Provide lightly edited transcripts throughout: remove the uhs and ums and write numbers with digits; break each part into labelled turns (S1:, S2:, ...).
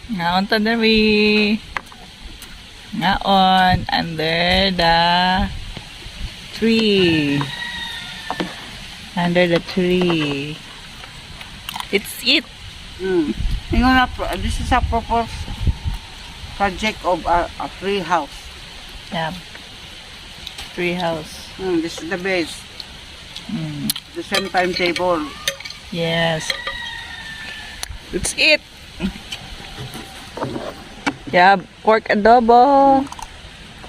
S1: Ngaon ta diri. Ngaon under the tree. Under the tree. It's it.
S2: This is a proposed project of a tree house.
S1: Yeah. Tree house.
S2: This is the base.
S1: Mm.
S2: The same timetable.
S1: Yes. It's it. Yeah, pork adobo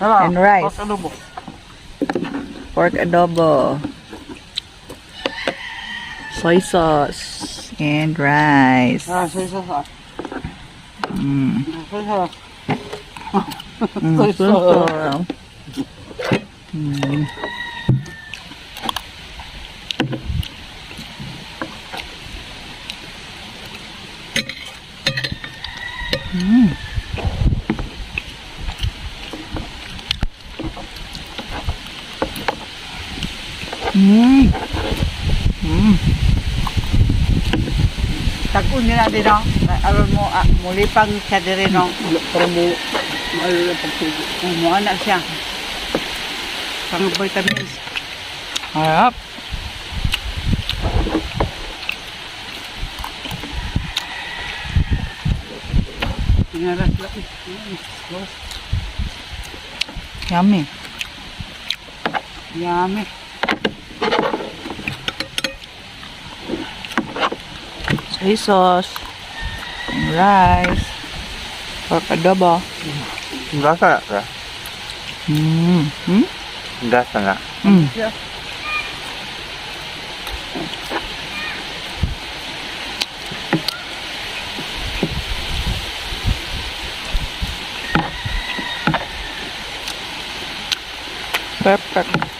S1: and rice.
S2: Adobo.
S1: Pork adobo. Soy sauce and rice.
S2: Soy sauce.
S1: Mm.
S2: Soy sauce.
S1: Soy sauce. Mm. Mm. Mm. Mm.
S2: Tag-un nila din, no? Aron mo, muli pang siya din, no? Para mo, maalala pagtugo. Umuana siya. Pang vitamins.
S1: Harap.
S2: Pinaras lang.
S1: Yummy.
S2: Yummy.
S1: Soy sauce and rice. Pork adobo.
S3: Lasa nga.
S1: Mm. Hmm?
S3: Lasa nga.
S1: Mm. Perfect.